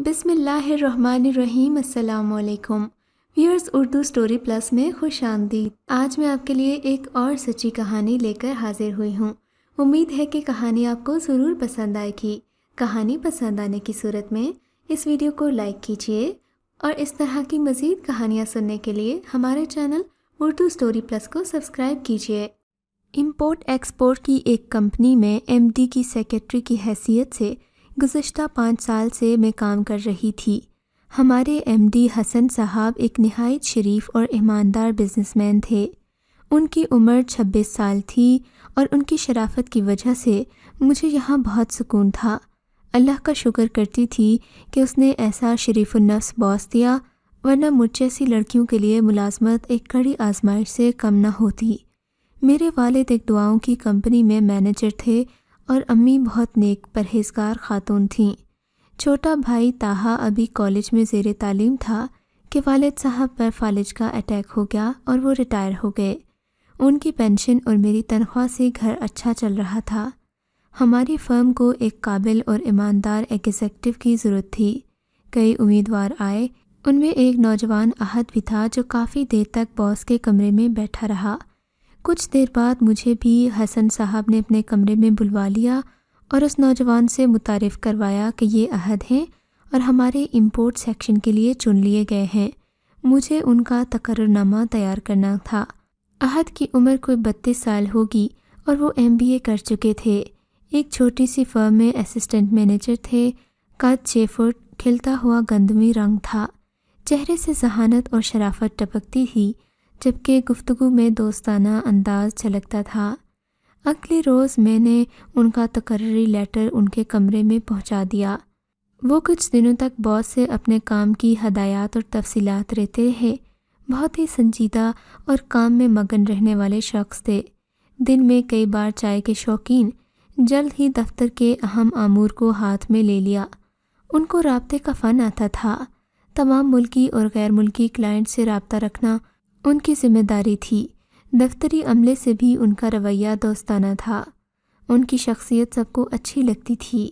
بسم اللہ الرحمن الرحیم۔ السلام علیکم ویورز، اردو سٹوری پلس میں خوش آمدید۔ آج میں آپ کے لیے ایک اور سچی کہانی لے کر حاضر ہوئی ہوں۔ امید ہے کہ کہانی آپ کو ضرور پسند آئے گی۔ کہانی پسند آنے کی صورت میں اس ویڈیو کو لائک کیجیے اور اس طرح کی مزید کہانیاں سننے کے لیے ہمارے چینل اردو سٹوری پلس کو سبسکرائب کیجیے۔ امپورٹ ایکسپورٹ کی ایک کمپنی میں ایم ڈی کی سیکرٹری کی حیثیت سے گزشتہ 5 سال سے میں کام کر رہی تھی۔ ہمارے ایم ڈی حسن صاحب ایک نہایت شریف اور ایماندار بزنس مین تھے۔ ان کی عمر 26 سال تھی اور ان کی شرافت کی وجہ سے مجھے یہاں بہت سکون تھا۔ اللہ کا شکر کرتی تھی کہ اس نے ایسا شریف النفس باس دیا، ورنہ مجھ جیسی لڑکیوں کے لیے ملازمت ایک کڑی آزمائش سے کم نہ ہوتی۔ میرے والد ایک دعاؤں کی کمپنی میں مینیجر تھے اور امی بہت نیک پرہیزگار خاتون تھیں۔ چھوٹا بھائی طاہا ابھی کالج میں زیر تعلیم تھا کہ والد صاحب پر فالج کا اٹیک ہو گیا اور وہ ریٹائر ہو گئے۔ ان کی پینشن اور میری تنخواہ سے گھر اچھا چل رہا تھا۔ ہماری فرم کو ایک قابل اور ایماندار ایگزیکٹو کی ضرورت تھی۔ کئی امیدوار آئے، ان میں ایک نوجوان احد بھی تھا جو کافی دیر تک باس کے کمرے میں بیٹھا رہا۔ کچھ دیر بعد مجھے بھی حسن صاحب نے اپنے کمرے میں بلوا لیا اور اس نوجوان سے متعارف کروایا کہ یہ احد ہیں اور ہمارے امپورٹ سیکشن کے لیے چن لیے گئے ہیں۔ مجھے ان کا تقررنامہ تیار کرنا تھا۔ احد کی عمر کوئی 32 سال ہوگی اور وہ MBA کر چکے تھے۔ ایک چھوٹی سی فرم میں اسسٹنٹ مینیجر تھے۔ قد 6 فٹ، کھلتا ہوا گندمی رنگ تھا۔ چہرے سے ذہانت اور شرافت ٹپکتی تھی، جبکہ گفتگو میں دوستانہ انداز جھلکتا تھا۔ اگلے روز میں نے ان کا تقرری لیٹر ان کے کمرے میں پہنچا دیا۔ وہ کچھ دنوں تک باس سے اپنے کام کی ہدایات اور تفصیلات لیتے رہے۔ بہت ہی سنجیدہ اور کام میں مگن رہنے والے شخص تھے۔ دن میں کئی بار چائے کے شوقین، جلد ہی دفتر کے اہم امور کو ہاتھ میں لے لیا۔ ان کو رابطے کا فن آتا تھا۔ تمام ملکی اور غیر ملکی کلائنٹ سے رابطہ رکھنا ان کی ذمہ داری تھی۔ دفتری عملے سے بھی ان کا رویہ دوستانہ تھا۔ ان کی شخصیت سب کو اچھی لگتی تھی۔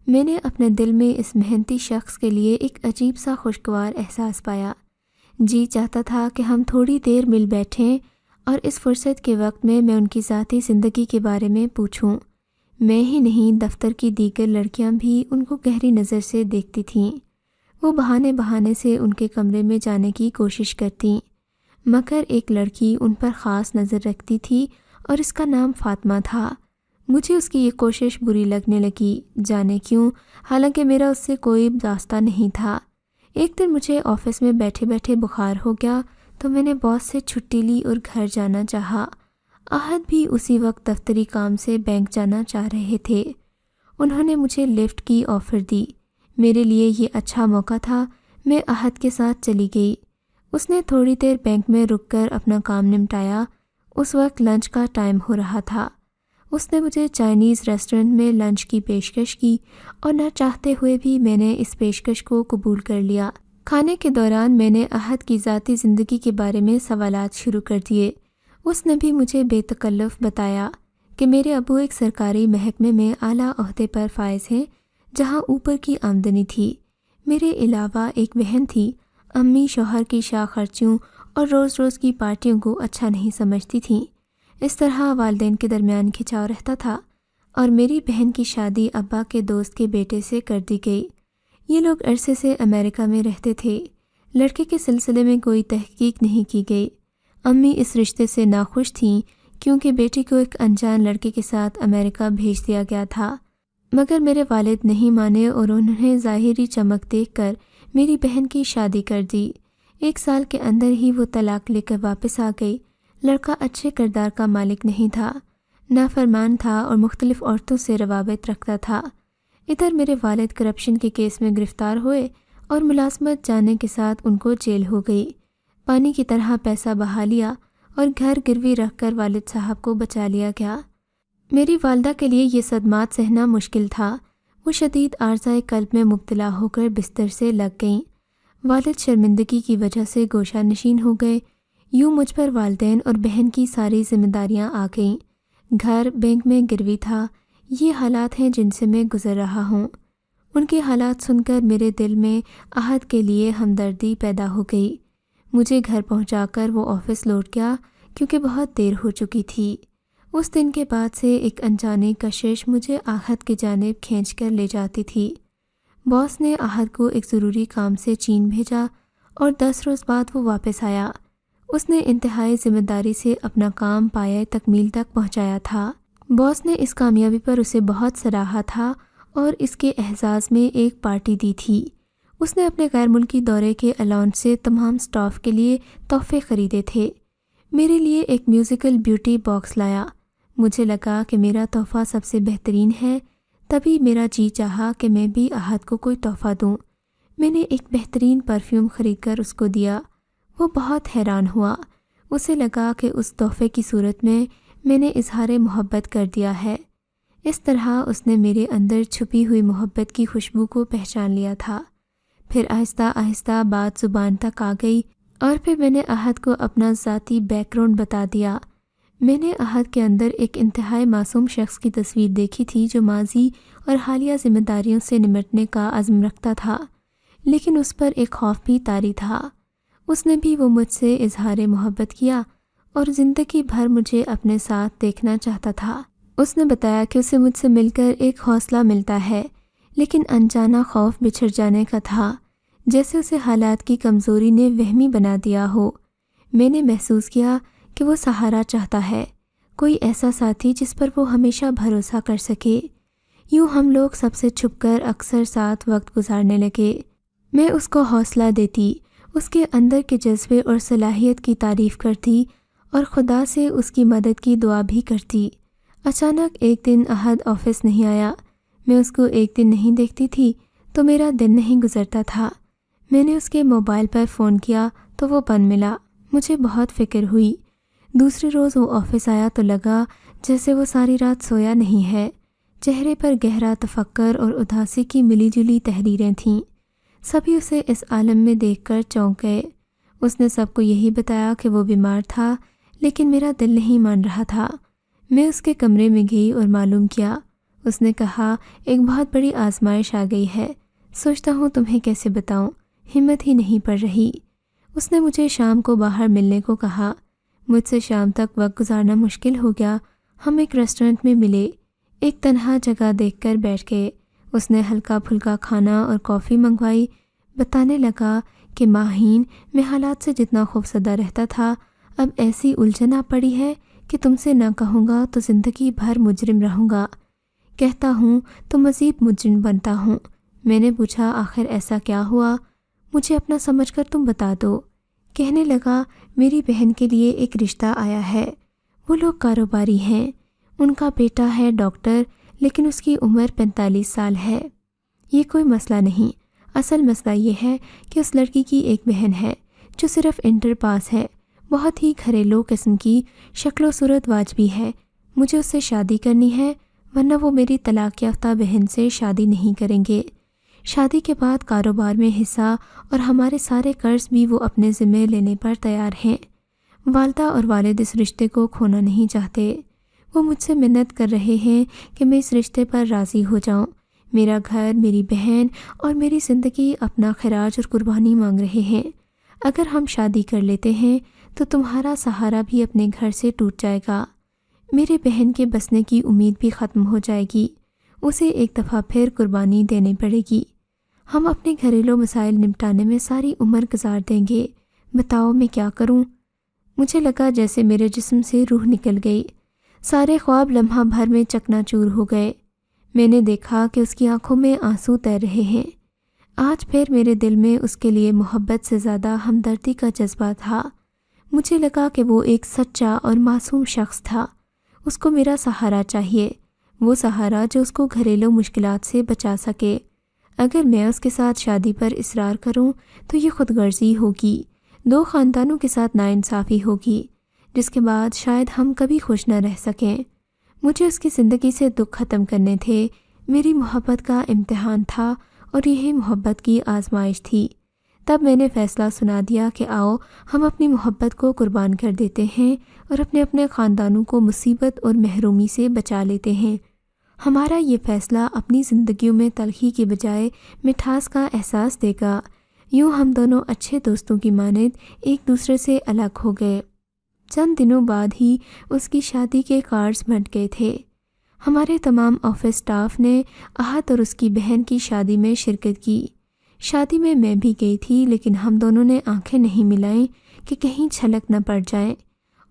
میں نے اپنے دل میں اس محنتی شخص کے لیے ایک عجیب سا خوشگوار احساس پایا۔ جی چاہتا تھا کہ ہم تھوڑی دیر مل بیٹھیں اور اس فرصت کے وقت میں ان کی ذاتی زندگی کے بارے میں پوچھوں۔ میں ہی نہیں، دفتر کی دیگر لڑکیاں بھی ان کو گہری نظر سے دیکھتی تھیں۔ وہ بہانے سے ان کے کمرے میں جانے کی کوشش کرتیں، مگر ایک لڑکی ان پر خاص نظر رکھتی تھی اور اس کا نام فاطمہ تھا۔ مجھے اس کی یہ کوشش بری لگنے لگی، جانے کیوں، حالانکہ میرا اس سے کوئی واسطہ نہیں تھا۔ ایک دن مجھے آفس میں بیٹھے بیٹھے بخار ہو گیا تو میں نے باس سے چھٹی لی اور گھر جانا چاہا۔ احد بھی اسی وقت دفتری کام سے بینک جانا چاہ رہے تھے۔ انہوں نے مجھے لفٹ کی آفر دی۔ میرے لیے یہ اچھا موقع تھا۔ میں احد کے ساتھ چلی گئی۔ اس نے تھوڑی دیر بینک میں رک کر اپنا کام نمٹایا۔ اس وقت لنچ کا ٹائم ہو رہا تھا۔ اس نے مجھے چائنیز ریسٹورنٹ میں لنچ کی پیشکش کی اور نہ چاہتے ہوئے بھی میں نے اس پیشکش کو قبول کر لیا۔ کھانے کے دوران میں نے احد کی ذاتی زندگی کے بارے میں سوالات شروع کر دیے۔ اس نے بھی مجھے بے تکلف بتایا کہ میرے ابو ایک سرکاری محکمے میں اعلیٰ عہدے پر فائز ہیں، جہاں اوپر کی آمدنی تھی۔ میرے علاوہ ایک بہن تھی۔ امی شوہر کی شاہ خرچیوں اور روز روز کی پارٹیوں کو اچھا نہیں سمجھتی تھیں۔ اس طرح والدین کے درمیان کھنچاؤ رہتا تھا اور میری بہن کی شادی ابا کے دوست کے بیٹے سے کر دی گئی۔ یہ لوگ عرصے سے امریکہ میں رہتے تھے۔ لڑکے کے سلسلے میں کوئی تحقیق نہیں کی گئی۔ امی اس رشتے سے ناخوش تھیں کیونکہ بیٹی کو ایک انجان لڑکے کے ساتھ امریکہ بھیج دیا گیا تھا، مگر میرے والد نہیں مانے اور انہوں نے ظاہری چمک دیکھ کر میری بہن کی شادی کر دی۔ 1 سال کے اندر ہی وہ طلاق لے کر واپس آ گئی۔ لڑکا اچھے کردار کا مالک نہیں تھا، نافرمان تھا اور مختلف عورتوں سے روابط رکھتا تھا۔ ادھر میرے والد کرپشن کے کیس میں گرفتار ہوئے اور ملازمت جانے کے ساتھ ان کو جیل ہو گئی۔ پانی کی طرح پیسہ بہا لیا اور گھر گروی رکھ کر والد صاحب کو بچا لیا گیا۔ میری والدہ کے لیے یہ صدمات سہنا مشکل تھا۔ وہ شدید عارضۂ قلب میں مبتلا ہو کر بستر سے لگ گئیں۔ والد شرمندگی کی وجہ سے گوشہ نشین ہو گئے۔ یوں مجھ پر والدین اور بہن کی ساری ذمہ داریاں آ گئیں۔ گھر بینک میں گروی تھا۔ یہ حالات ہیں جن سے میں گزر رہا ہوں۔ ان کے حالات سن کر میرے دل میں احد کے لیے ہمدردی پیدا ہو گئی۔ مجھے گھر پہنچا کر وہ آفس لوٹ گیا کیونکہ بہت دیر ہو چکی تھی۔ اس دن کے بعد سے ایک انجانی کشش مجھے احد کی جانب کھینچ کر لے جاتی تھی۔ باس نے احد کو ایک ضروری کام سے چین بھیجا اور 10 روز بعد وہ واپس آیا۔ اس نے انتہائی ذمہ داری سے اپنا کام پایۂ تکمیل تک پہنچایا تھا۔ باس نے اس کامیابی پر اسے بہت سراہا تھا اور اس کے اعزاز میں ایک پارٹی دی تھی۔ اس نے اپنے غیر ملکی دورے کے الاؤنس سے تمام سٹاف کے لیے تحفے خریدے تھے۔ میرے لیے ایک میوزیکل بیوٹی باکس لایا۔ مجھے لگا کہ میرا تحفہ سب سے بہترین ہے، تبھی میرا جی چاہا کہ میں بھی احد کو کوئی تحفہ دوں۔ میں نے ایک بہترین پرفیوم خرید کر اس کو دیا۔ وہ بہت حیران ہوا۔ اسے لگا کہ اس تحفے کی صورت میں نے اظہار محبت کر دیا ہے۔ اس طرح اس نے میرے اندر چھپی ہوئی محبت کی خوشبو کو پہچان لیا تھا۔ پھر آہستہ آہستہ بات زبان تک آ گئی اور پھر میں نے احد کو اپنا ذاتی بیک گراؤنڈ بتا دیا۔ میں نے احد کے اندر ایک انتہائی معصوم شخص کی تصویر دیکھی تھی جو ماضی اور حالیہ ذمہ داریوں سے نمٹنے کا عزم رکھتا تھا، لیکن اس پر ایک خوف بھی طاری تھا۔ اس نے بھی وہ مجھ سے اظہار محبت کیا اور زندگی بھر مجھے اپنے ساتھ دیکھنا چاہتا تھا۔ اس نے بتایا کہ اسے مجھ سے مل کر ایک حوصلہ ملتا ہے، لیکن انجانا خوف بچھڑ جانے کا تھا، جیسے اسے حالات کی کمزوری نے وہمی بنا دیا ہو۔ میں نے محسوس کیا کہ وہ سہارا چاہتا ہے، کوئی ایسا ساتھی جس پر وہ ہمیشہ بھروسہ کر سکے۔ یوں ہم لوگ سب سے چھپ کر اکثر ساتھ وقت گزارنے لگے۔ میں اس کو حوصلہ دیتی، اس کے اندر کے جذبے اور صلاحیت کی تعریف کرتی اور خدا سے اس کی مدد کی دعا بھی کرتی۔ اچانک ایک دن احد آفس نہیں آیا۔ میں اس کو ایک دن نہیں دیکھتی تھی تو میرا دن نہیں گزرتا تھا۔ میں نے اس کے موبائل پر فون کیا تو وہ بند ملا۔ مجھے بہت فکر ہوئی۔ دوسرے روز وہ آفس آیا تو لگا جیسے وہ ساری رات سویا نہیں ہے۔ چہرے پر گہرا تفکر اور اداسی کی ملی جلی تحریریں تھیں۔ سبھی اسے اس عالم میں دیکھ کر چونک گئے۔ اس نے سب کو یہی بتایا کہ وہ بیمار تھا، لیکن میرا دل نہیں مان رہا تھا۔ میں اس کے کمرے میں گئی اور معلوم کیا۔ اس نے کہا ایک بہت بڑی آزمائش آ گئی ہے، سوچتا ہوں تمہیں کیسے بتاؤں، ہمت ہی نہیں پڑ رہی۔ اس نے مجھے شام کو باہر ملنے کو کہا۔ مجھ سے شام تک وقت گزارنا مشکل ہو گیا۔ ہم ایک ریسٹورنٹ میں ملے، ایک تنہا جگہ دیکھ کر بیٹھ گئے۔ اس نے ہلکا پھلکا کھانا اور کافی منگوائی۔ بتانے لگا کہ ماہین میں حالات سے جتنا خوفزدہ رہتا تھا، اب ایسی الجھن آ پڑی ہے کہ تم سے نہ کہوں گا تو زندگی بھر مجرم رہوں گا، کہتا ہوں تو مزید مجرم بنتا ہوں۔ میں نے پوچھا آخر ایسا کیا ہوا، مجھے اپنا سمجھ کر تم بتا دو۔ کہنے لگا میری بہن کے لیے ایک رشتہ آیا ہے، وہ لوگ کاروباری ہیں، ان کا بیٹا ہے ڈاکٹر، لیکن اس کی عمر 45 سال ہے۔ یہ کوئی مسئلہ نہیں، اصل مسئلہ یہ ہے کہ اس لڑکی کی ایک بہن ہے جو صرف انٹر پاس ہے، بہت ہی گھریلو قسم کی، شکل و صورت واجبی ہے۔ مجھے اس سے شادی کرنی ہے، ورنہ وہ میری طلاق یافتہ بہن سے شادی نہیں کریں گے۔ شادی کے بعد کاروبار میں حصہ اور ہمارے سارے قرض بھی وہ اپنے ذمہ لینے پر تیار ہیں۔ والدہ اور والد اس رشتے کو کھونا نہیں چاہتے۔ وہ مجھ سے منت کر رہے ہیں کہ میں اس رشتے پر راضی ہو جاؤں۔ میرا گھر، میری بہن اور میری زندگی اپنا خراج اور قربانی مانگ رہے ہیں۔ اگر ہم شادی کر لیتے ہیں تو تمہارا سہارا بھی اپنے گھر سے ٹوٹ جائے گا۔ میرے بہن کے بسنے کی امید بھی ختم ہو جائے گی، اسے ایک دفعہ پھر قربانی دینی پڑے گی۔ ہم اپنے گھریلو مسائل نمٹانے میں ساری عمر گزار دیں گے۔ بتاؤ میں کیا کروں؟ مجھے لگا جیسے میرے جسم سے روح نکل گئی۔ سارے خواب لمحہ بھر میں چکنا چور ہو گئے۔ میں نے دیکھا کہ اس کی آنکھوں میں آنسو تیر رہے ہیں۔ آج پھر میرے دل میں اس کے لیے محبت سے زیادہ ہمدردی کا جذبہ تھا۔ مجھے لگا کہ وہ ایک سچا اور معصوم شخص تھا۔ اس کو میرا سہارا چاہیے، وہ سہارا جو اس کو گھریلو مشکلات سے بچا سکے۔ اگر میں اس کے ساتھ شادی پر اصرار کروں تو یہ خود غرضی ہوگی، دو خاندانوں کے ساتھ ناانصافی ہوگی، جس کے بعد شاید ہم کبھی خوش نہ رہ سکیں۔ مجھے اس کی زندگی سے دکھ ختم کرنے تھے۔ میری محبت کا امتحان تھا اور یہی محبت کی آزمائش تھی۔ تب میں نے فیصلہ سنا دیا کہ آؤ ہم اپنی محبت کو قربان کر دیتے ہیں اور اپنے خاندانوں کو مصیبت اور محرومی سے بچا لیتے ہیں۔ ہمارا یہ فیصلہ اپنی زندگیوں میں تلخی کی بجائے مٹھاس کا احساس دے گا۔ یوں ہم دونوں اچھے دوستوں کی مانند ایک دوسرے سے الگ ہو گئے۔ چند دنوں بعد ہی اس کی شادی کے کارڈز بنٹ گئے تھے۔ ہمارے تمام آفس سٹاف نے احد اور اس کی بہن کی شادی میں شرکت کی۔ شادی میں بھی گئی تھی، لیکن ہم دونوں نے آنکھیں نہیں ملائیں کہ کہیں چھلک نہ پڑ جائیں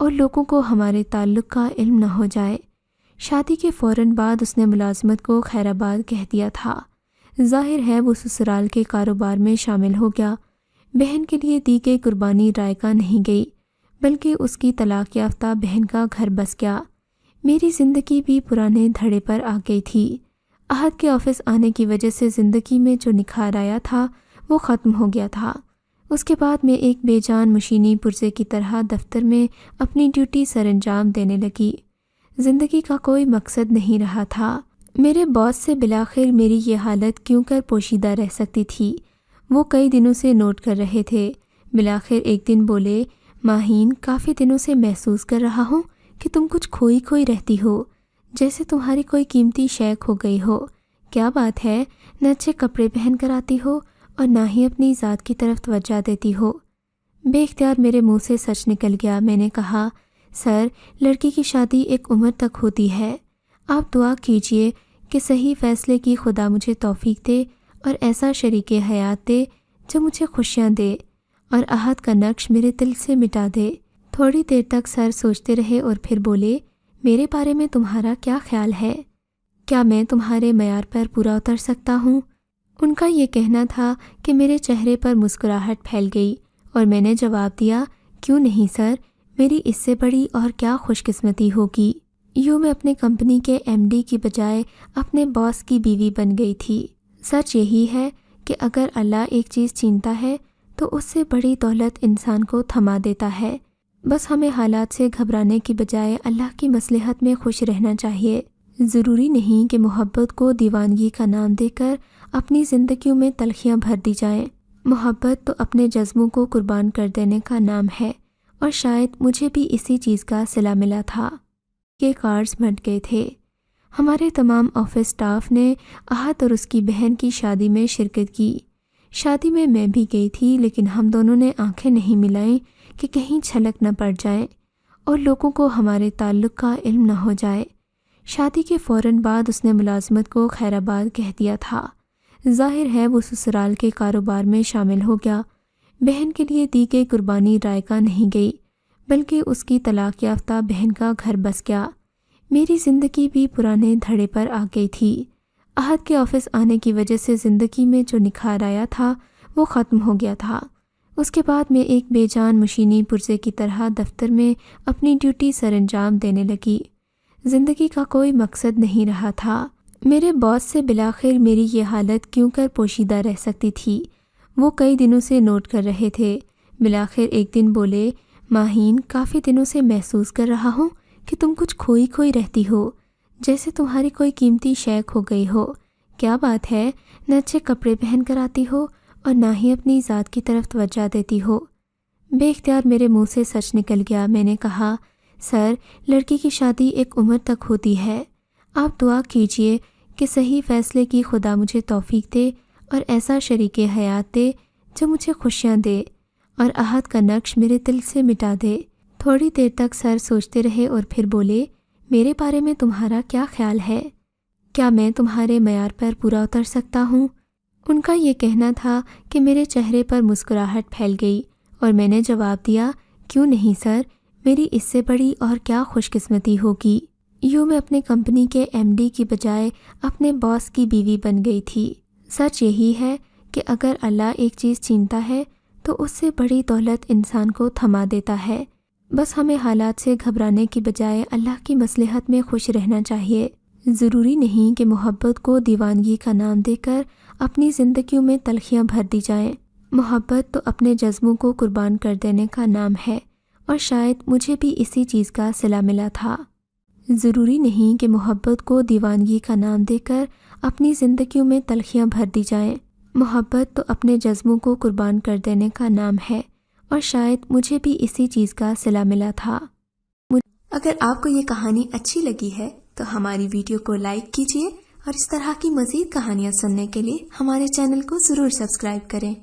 اور لوگوں کو ہمارے تعلق کا علم نہ ہو جائے۔ شادی کے فوراً بعد اس نے ملازمت کو خیر آباد کہہ دیا تھا۔ ظاہر ہے وہ سسرال کے کاروبار میں شامل ہو گیا۔ بہن کے لیے دی گئی قربانی رائگاں نہیں گئی، بلکہ اس کی طلاق یافتہ بہن کا گھر بس گیا۔ میری زندگی بھی پرانے دھڑے پر آ گئی تھی۔ احد کے آفس آنے کی وجہ سے زندگی میں جو نکھار آیا تھا وہ ختم ہو گیا تھا۔ اس کے بعد میں ایک بے جان مشینی پرزے کی طرح دفتر میں اپنی ڈیوٹی سر انجام دینے لگی۔ زندگی کا کوئی مقصد نہیں رہا تھا۔ میرے باس سے بالآخر میری یہ حالت کیوں کر پوشیدہ رہ سکتی تھی، وہ کئی دنوں سے نوٹ کر رہے تھے۔ بالآخر ایک دن بولے، ماہین، کافی دنوں سے محسوس کر رہا ہوں کہ تم کچھ کھوئی رہتی ہو، جیسے تمہاری کوئی قیمتی شے کھو گئی ہو۔ کیا بات ہے؟ نہ اچھے کپڑے پہن کر آتی ہو اور نہ ہی اپنی ذات کی طرف توجہ دیتی ہو۔ بے اختیار میرے منہ سے سچ نکل گیا۔ میں نے کہا، سر، لڑکی کی شادی ایک عمر تک ہوتی ہے۔ آپ دعا کیجئے کہ صحیح فیصلے کی خدا مجھے توفیق دے اور ایسا شریک حیات دے جو مجھے خوشیاں دے اور احد کا نقش میرے دل سے مٹا دے۔ تھوڑی دیر تک سر سوچتے رہے اور پھر بولے، میرے بارے میں تمہارا کیا خیال ہے؟ کیا میں تمہارے معیار پر پورا اتر سکتا ہوں؟ ان کا یہ کہنا تھا کہ میرے چہرے پر مسکراہٹ پھیل گئی اور میں نے جواب دیا، کیوں نہیں سر، میری اس سے بڑی اور کیا خوش قسمتی ہوگی۔ یوں میں اپنے کمپنی کے ایم ڈی کی بجائے اپنے باس کی بیوی بن گئی تھی۔ سچ یہی ہے کہ اگر اللہ ایک چیز چینتا ہے تو اس سے بڑی دولت انسان کو تھما دیتا ہے۔ بس ہمیں حالات سے گھبرانے کی بجائے اللہ کی مصلحت میں خوش رہنا چاہیے۔ ضروری نہیں کہ محبت کو دیوانگی کا نام دے کر اپنی زندگیوں میں تلخیاں بھر دی جائیں۔ محبت تو اپنے جذبوں کو قربان کر دینے کا نام ہے، اور شاید مجھے بھی اسی چیز کا صلہ ملا تھا۔ کے کارڈز بنٹ گئے تھے۔ ہمارے تمام آفس سٹاف نے احد اور اس کی بہن کی شادی میں شرکت کی۔ شادی میں بھی گئی تھی، لیکن ہم دونوں نے آنکھیں نہیں ملائیں کہ کہیں چھلک نہ پڑ جائیں اور لوگوں کو ہمارے تعلق کا علم نہ ہو جائے۔ شادی کے فوراً بعد اس نے ملازمت کو خیر آباد کہہ دیا تھا۔ ظاہر ہے وہ سسرال کے کاروبار میں شامل ہو گیا۔ بہن کے لیے دی گئی قربانی رائگاں نہیں گئی، بلکہ اس کی طلاق یافتہ بہن کا گھر بس گیا۔ میری زندگی بھی پرانے دھڑے پر آ گئی تھی۔ احد کے آفس آنے کی وجہ سے زندگی میں جو نکھار آیا تھا وہ ختم ہو گیا تھا۔ اس کے بعد میں ایک بے جان مشینی پرزے کی طرح دفتر میں اپنی ڈیوٹی سر انجام دینے لگی۔ زندگی کا کوئی مقصد نہیں رہا تھا۔ میرے باس سے بالآخر میری یہ حالت کیوں کر پوشیدہ رہ سکتی تھی، وہ کئی دنوں سے نوٹ کر رہے تھے۔ بالآخر ایک دن بولے، ماہین، کافی دنوں سے محسوس کر رہا ہوں کہ تم کچھ کھوئی رہتی ہو، جیسے تمہاری کوئی قیمتی شے کھو گئی ہو۔ کیا بات ہے؟ نہ اچھے کپڑے پہن کر آتی ہو اور نہ ہی اپنی ذات کی طرف توجہ دیتی ہو۔ بے اختیار میرے منہ سے سچ نکل گیا۔ میں نے کہا، سر، لڑکی کی شادی ایک عمر تک ہوتی ہے۔ آپ دعا کیجئے کہ صحیح فیصلے کی خدا مجھے توفیق دے اور ایسا شریک حیات دے جو مجھے خوشیاں دے اور احد کا نقش میرے دل سے مٹا دے۔ تھوڑی دیر تک سر سوچتے رہے اور پھر بولے، میرے بارے میں تمہارا کیا خیال ہے؟ کیا میں تمہارے معیار پر پورا اتر سکتا ہوں؟ ان کا یہ کہنا تھا کہ میرے چہرے پر مسکراہٹ پھیل گئی اور میں نے جواب دیا، کیوں نہیں سر، میری اس سے بڑی اور کیا خوش قسمتی ہوگی۔ یوں میں اپنے کمپنی کے ایم ڈی کی بجائے اپنے باس کی بیوی بن گئی تھی۔ سچ یہی ہے کہ اگر اللہ ایک چیز چینتا ہے تو اس سے بڑی دولت انسان کو تھما دیتا ہے۔ بس ہمیں حالات سے گھبرانے کی بجائے اللہ کی مصلحت میں خوش رہنا چاہیے۔ ضروری نہیں کہ محبت کو دیوانگی کا نام دے کر اپنی زندگیوں میں تلخیاں بھر دی جائیں۔ محبت تو اپنے جذبوں کو قربان کر دینے کا نام ہے، اور شاید مجھے بھی اسی چیز کا صلہ ملا تھا۔ ضروری نہیں کہ محبت کو دیوانگی کا نام دے کر اپنی زندگیوں میں تلخیاں بھر دی جائیں۔ محبت تو اپنے جذبوں کو قربان کر دینے کا نام ہے، اور شاید مجھے بھی اسی چیز کا صلہ ملا تھا۔ اگر آپ کو یہ کہانی اچھی لگی ہے تو ہماری ویڈیو کو لائک کیجیے اور اس طرح کی مزید کہانیاں سننے کے لیے ہمارے چینل کو ضرور سبسکرائب کریں۔